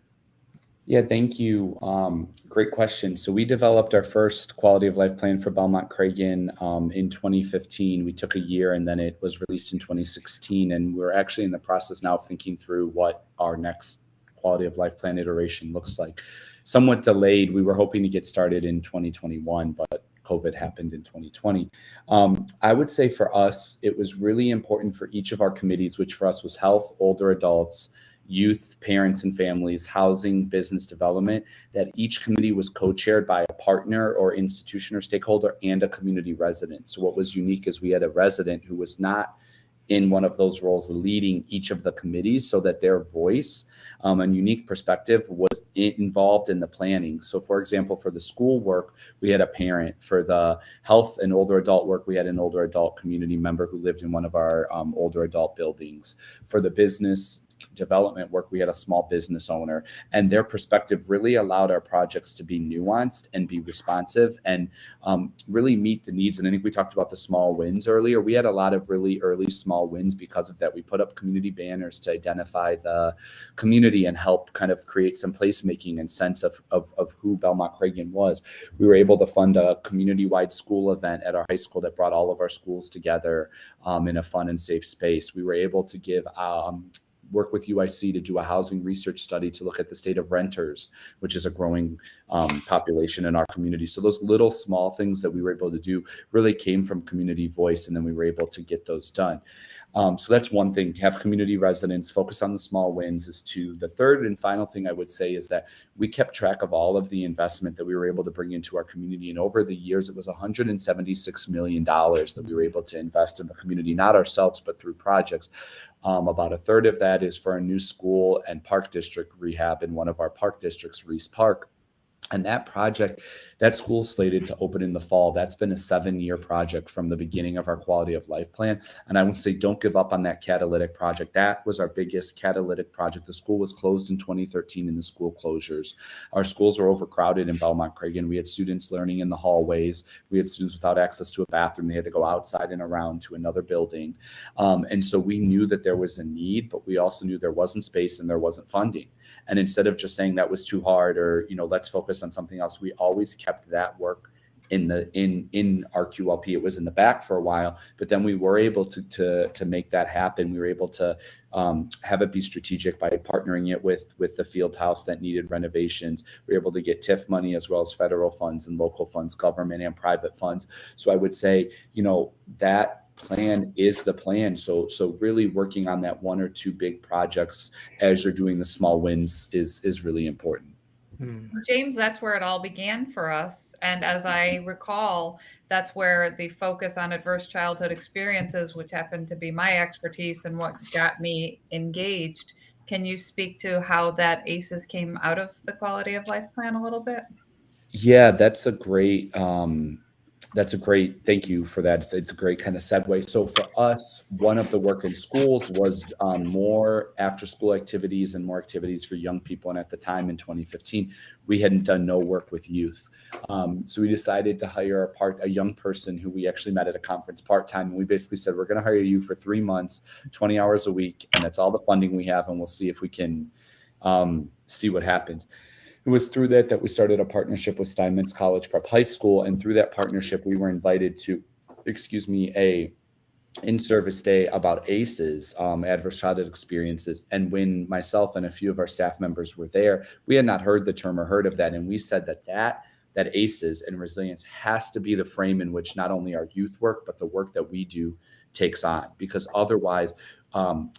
Yeah, thank you. Great question. So we developed our first quality of life plan for Belmont-Cragen in 2015. We took a year, and then it was released in 2016. And we're actually in the process now of thinking through what our next quality of life plan iteration looks like. Somewhat delayed. We were hoping to get started in 2021, but COVID happened in 2020. I would say for us, it was really important for each of our committees, which for us was health, older adults, youth, parents and families, housing, business development, that each committee was co-chaired by a partner or institution or stakeholder and a community resident. So what was unique is we had a resident who was not in one of those roles leading each of the committees so that their voice and unique perspective was involved in the planning. So for example, for the school work, we had a parent. For the health and older adult work, we had an older adult community member who lived in one of our older adult buildings. For the business development work, we had a small business owner, and their perspective really allowed our projects to be nuanced and be responsive and really meet the needs. And I think we talked about the small wins earlier. We had a lot of really early small wins because of that. We put up community banners to identify the community and help kind of create some placemaking and sense of who Belmont Cragen was. We were able to fund a community-wide school event at our high school that brought all of our schools together in a fun and safe space. We were able to give work with UIC to do a housing research study to look at the state of renters, which is a growing population in our community. So those little small things that we were able to do really came from community voice, and then we were able to get those done. So that's one thing, have community residents, focus on the small wins is two. The third and final thing I would say is that we kept track of all of the investment that we were able to bring into our community. And over the years, it was $176 million that we were able to invest in the community, not ourselves, but through projects. About a third of that is for a new school and park district rehab in one of our park districts, Reese Park. And that project, that school slated to open in the fall. That's been a 7-year project from the beginning of our quality of life plan. And I would say, don't give up on that catalytic project. That was our biggest catalytic project. The school was closed in 2013 in the school closures. Our schools were overcrowded in Belmont Cragen. We had students learning in the hallways. We had students without access to a bathroom. They had to go outside and around to another building. And so we knew that there was a need, but we also knew there wasn't space and there wasn't funding. And instead of just saying that was too hard or, let's focus on something else, we always kept that work in our QLP. It was in the back for a while, but then we were able to make that happen. We were able to have it be strategic by partnering it with the field house that needed renovations. We were able to get TIF money as well as federal funds and local funds, government and private funds. So I would say, that plan is the plan. So really working on that one or two big projects as you're doing the small wins is really important. James, that's where it all began for us. And as I recall, that's where the focus on adverse childhood experiences, which happened to be my expertise and what got me engaged. Can you speak to how that ACEs came out of the quality of life plan a little bit? Yeah, that's a great thank you for that. It's a great kind of segue. So for us, one of the work in schools was more after school activities and more activities for young people. And at the time in 2015, we hadn't done no work with youth. So we decided to hire a young person who we actually met at a conference part-time. And we basically said, we're going to hire you for 3 months, 20 hours a week. And that's all the funding we have. And we'll see if we can see what happens. It was through that we started a partnership with Steinmetz College Prep High School. And through that partnership, we were invited to, a in-service day about ACEs, adverse childhood experiences. And when myself and a few of our staff members were there, we had not heard the term or heard of that. And we said that ACEs and resilience has to be the frame in which not only our youth work, but the work that we do takes on, because otherwise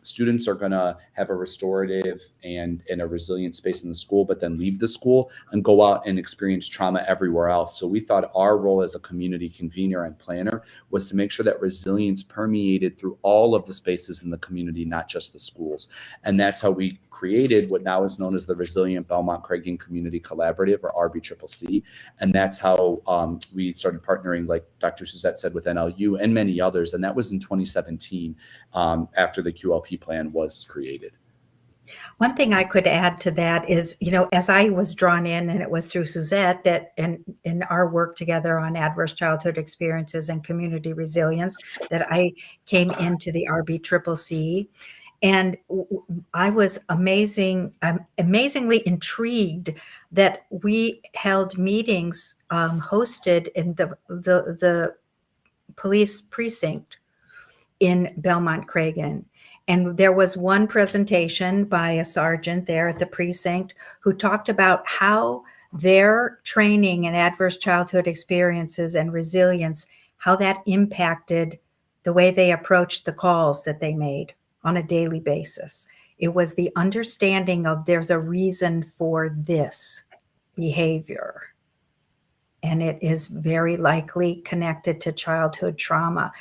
students are going to have a restorative and a resilient space in the school, but then leave the school and go out and experience trauma everywhere else. So we thought our role as a community convener and planner was to make sure that resilience permeated through all of the spaces in the community, not just the schools. And that's how we created what now is known as the Resilient Belmont Cragen Community Collaborative, or RBCCC. And that's how we started partnering, like Dr. Suzette said, with NLU and many others. And that was in 2017 after the QLP plan was created. One thing I could add to that is, as I was drawn in, and it was through Suzette that in our work together on adverse childhood experiences and community resilience, that I came into the RBCCC. And I was amazingly intrigued that we held meetings hosted in the police precinct in Belmont Cragen. And there was one presentation by a sergeant there at the precinct who talked about how their training in adverse childhood experiences and resilience, how that impacted the way they approached the calls that they made on a daily basis. It was the understanding of there's a reason for this behavior, and it is very likely connected to childhood trauma.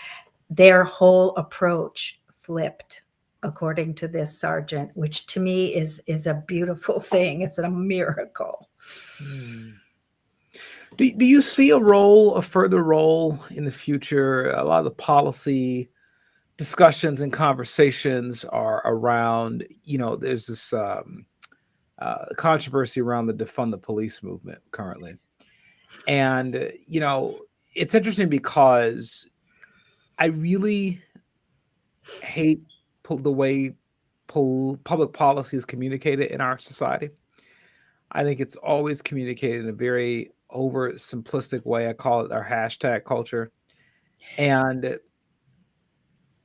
Their whole approach flipped, according to this sergeant, which to me is a beautiful thing. It's a miracle. Do you see a further role in the future? A lot of the policy discussions and conversations are around, there's this controversy around the Defund the Police movement currently. And, it's interesting because I really hate the way public policy is communicated in our society. I think it's always communicated in a very over simplistic way. I call it our hashtag culture. And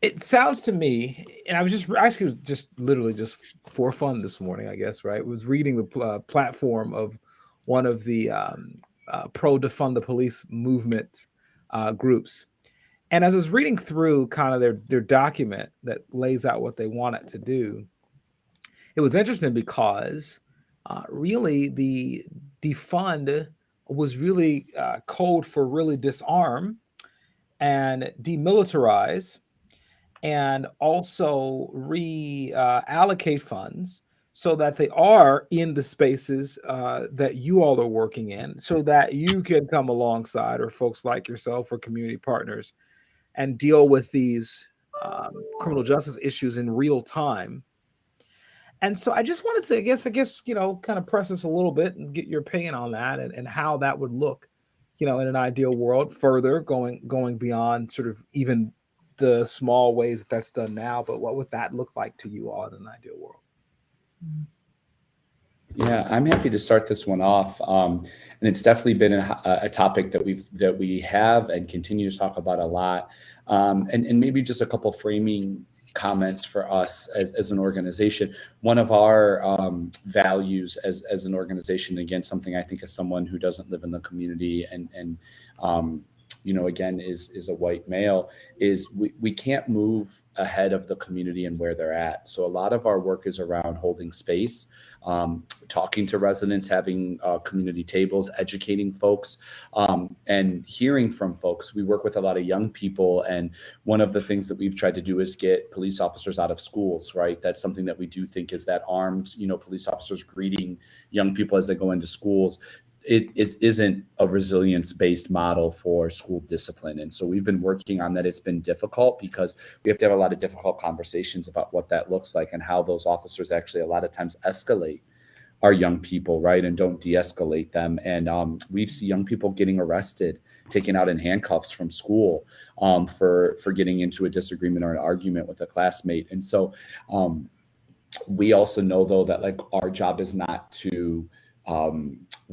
it sounds to me, and I was just literally just for fun this morning, I guess, right? Was reading the platform of one of the pro Defund the Police movement groups. And as I was reading through kind of their document that lays out what they want it to do, it was interesting because really the defund was really code for really disarm and demilitarize and also reallocate funds so that they are in the spaces that you all are working in, so that you can come alongside, or folks like yourself or community partners, and deal with these criminal justice issues in real time. And so I just wanted to, I guess, kind of press this a little bit and get your opinion on that, and how that would look, in an ideal world, further going beyond sort of even the small ways that that's done now. But what would that look like to you all in an ideal world? Yeah, I'm happy to start this one off, and it's definitely been a topic that we have and continue to talk about a lot. And maybe just a couple framing comments for us as an organization. One of our values as an organization, again, something I think as someone who doesn't live in the community and again, is a white male, is we can't move ahead of the community and where they're at. So a lot of our work is around holding space, talking to residents, having community tables, educating folks, and hearing from folks. We work with a lot of young people, and one of the things that we've tried to do is get police officers out of schools, right? That's something that we do think is that armed, police officers greeting young people as they go into schools. It isn't a resilience-based model for school discipline. And so we've been working on that. It's been difficult because we have to have a lot of difficult conversations about what that looks like and how those officers actually a lot of times escalate our young people, right? And don't de-escalate them. And we see young people getting arrested, taken out in handcuffs from school for getting into a disagreement or an argument with a classmate. And so we also know, though, that like our job is not to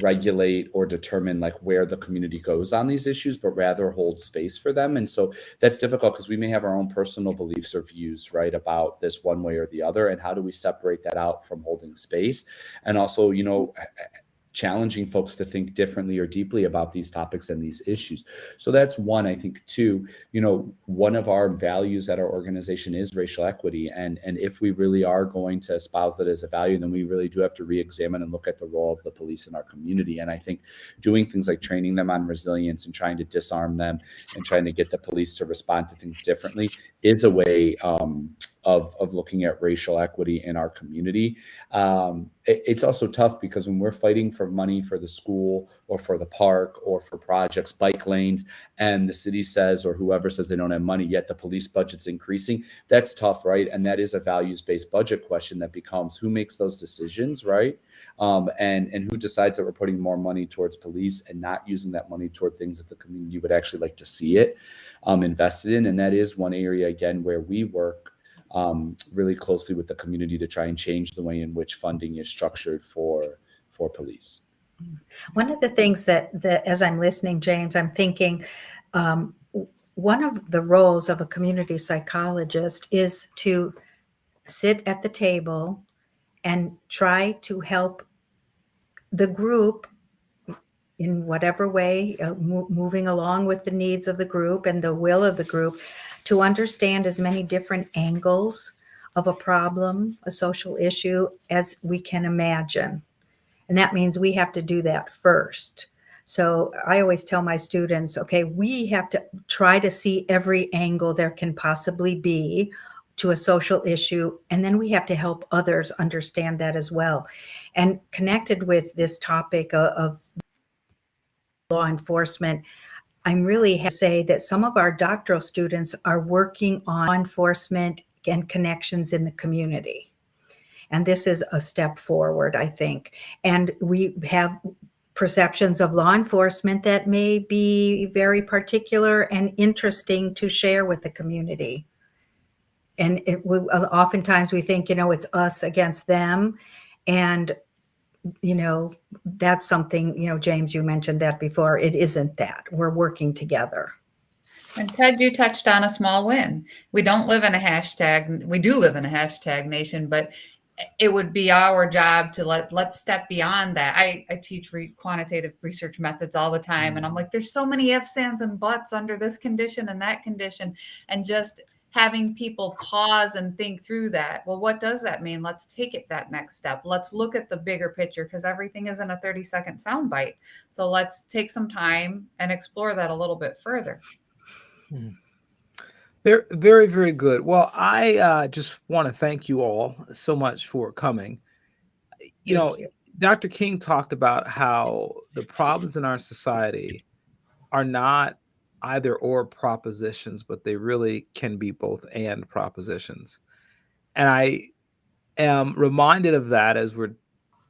regulate or determine like where the community goes on these issues, but rather hold space for them. And so that's difficult because we may have our own personal beliefs or views, right, about this one way or the other. And how do we separate that out from holding space? And also, challenging folks to think differently or deeply about these topics and these issues. So that's one. I think two, one of our values at our organization is racial equity. And if we really are going to espouse that as a value, then we really do have to re-examine and look at the role of the police in our community. And I think doing things like training them on resilience and trying to disarm them and trying to get the police to respond to things differently is a way of looking at racial equity in our community. It's also tough because when we're fighting for money for the school or for the park or for projects, bike lanes, and the city says, or whoever says they don't have money, yet the police budget's increasing, that's tough, right? And that is a values-based budget question that becomes who makes those decisions, right? And who decides that we're putting more money towards police and not using that money toward things that the community would actually like to see it invested in. And that is one area, again, where we work really closely with the community to try and change the way in which funding is structured for police. One of the things that as I'm listening, James, I'm thinking one of the roles of a community psychologist is to sit at the table and try to help the group in whatever way, moving along with the needs of the group and the will of the group, to understand as many different angles of a problem, a social issue, as we can imagine. And that means we have to do that first. So I always tell my students, okay, we have to try to see every angle there can possibly be to a social issue, and then we have to help others understand that as well. And connected with this topic of law enforcement, I'm really happy to say that some of our doctoral students are working on law enforcement and connections in the community. And this is a step forward, I think. And we have perceptions of law enforcement that may be very particular and interesting to share with the community. And oftentimes we think, it's us against them. And, that's something, James, you mentioned that before. It isn't that. We're working together. And Ted, you touched on a small win. We do live in a hashtag nation, but it would be our job to let's step beyond that. I teach quantitative research methods all the time, and I'm like, there's so many ifs, ands, and buts under this condition and that condition, and just having people pause and think through that. Well, what does that mean? Let's take it that next step. Let's look at the bigger picture, because everything isn't a 30-second soundbite. So let's take some time and explore that a little bit further. They're very, very good. Well, I just want to thank you all so much for coming. Thank you. Dr. King talked about how the problems in our society are not either or propositions, but they really can be both and propositions. And I am reminded of that as we're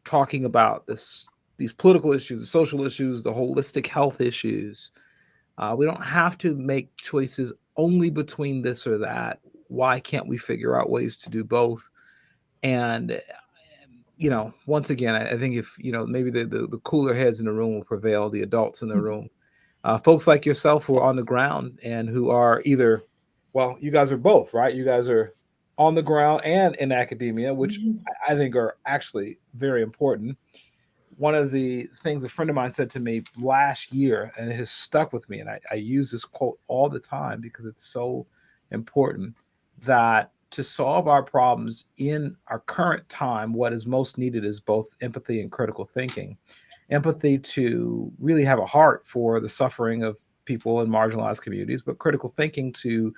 talking about these political issues, the social issues, the holistic health issues. We don't have to make choices only between this or that. Why can't we figure out ways to do both? And once again, I think if maybe the cooler heads in the room will prevail, the adults in the room, folks like yourself who are on the ground and who are either, well, you guys are both, right? You guys are on the ground and in academia, which I think are actually very important. One of the things a friend of mine said to me last year, and it has stuck with me, and I use this quote all the time because it's so important, that to solve our problems in our current time, what is most needed is both empathy and critical thinking. Empathy to really have a heart for the suffering of people in marginalized communities, but critical thinking to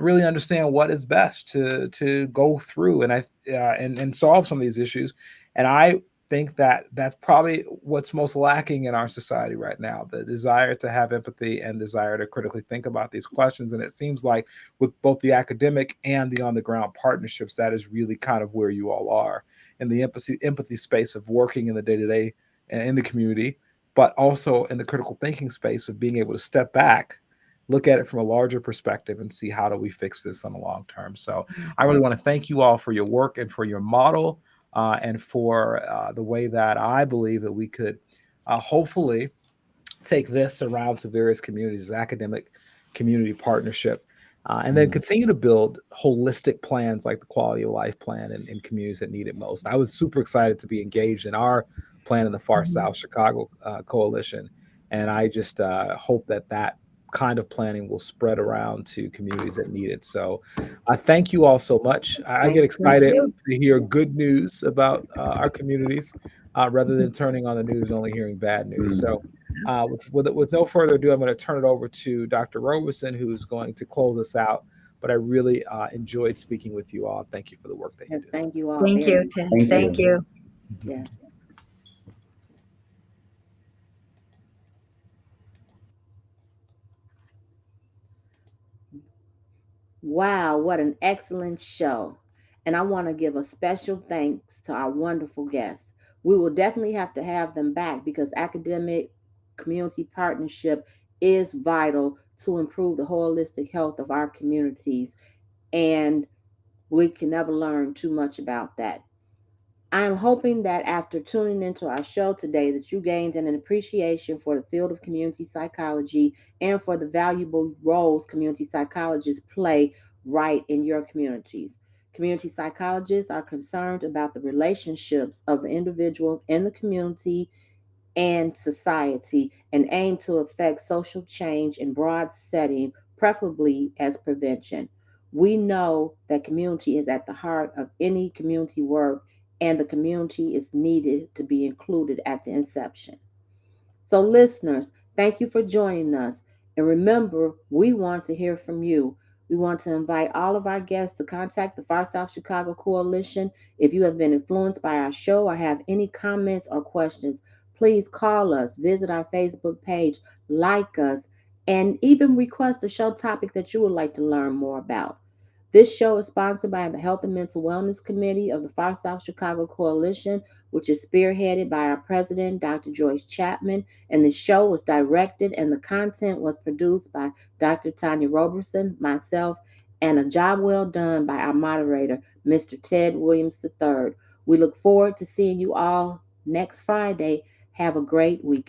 really understand what is best to go through and solve some of these issues. And I think that that's probably what's most lacking in our society right now, the desire to have empathy and desire to critically think about these questions. And it seems like with both the academic and the on the ground partnerships, that is really kind of where you all are in the empathy space of working in the day-to-day in the community, but also in the critical thinking space of being able to step back, look at it from a larger perspective, and see how do we fix this on the long term. So I really want to thank you all for your work and for your model, and for the way that I believe that we could hopefully take this around to various communities, academic community partnership, and then continue to build holistic plans like the quality of life plan in communities that need it most. I was super excited to be engaged in our plan in the Far South Chicago Coalition, and I just hope that kind of planning will spread around to communities that need it. So I thank you all so much. I get excited to hear good news about our communities rather than turning on the news and only hearing bad news. So with no further ado, I'm going to turn it over to Dr. Robeson, who's going to close us out. But I really enjoyed speaking with you all. Thank you for the work that you do. Thank you all. Thank you, Ted. Thank you. Yeah. Wow, what an excellent show. And I want to give a special thanks to our wonderful guests. We will definitely have to have them back because academic community partnership is vital to improve the holistic health of our communities. And we can never learn too much about that. I'm hoping that after tuning into our show today that you gained an appreciation for the field of community psychology and for the valuable roles community psychologists play right in your communities. Community psychologists are concerned about the relationships of the individuals in the community and society and aim to affect social change in broad setting, preferably as prevention. We know that community is at the heart of any community work and the community is needed to be included at the inception. So, listeners, thank you for joining us. And remember, we want to hear from you. We want to invite all of our guests to contact the Far South Chicago Coalition. If you have been influenced by our show or have any comments or questions, please call us, visit our Facebook page, like us, and even request a show topic that you would like to learn more about. This show is sponsored by the Health and Mental Wellness Committee of the Far South Chicago Coalition, which is spearheaded by our president, Dr. Joyce Chapman. And the show was directed and the content was produced by Dr. Tanya Roberson, myself, and a job well done by our moderator, Mr. Ted Williams III. We look forward to seeing you all next Friday. Have a great weekend.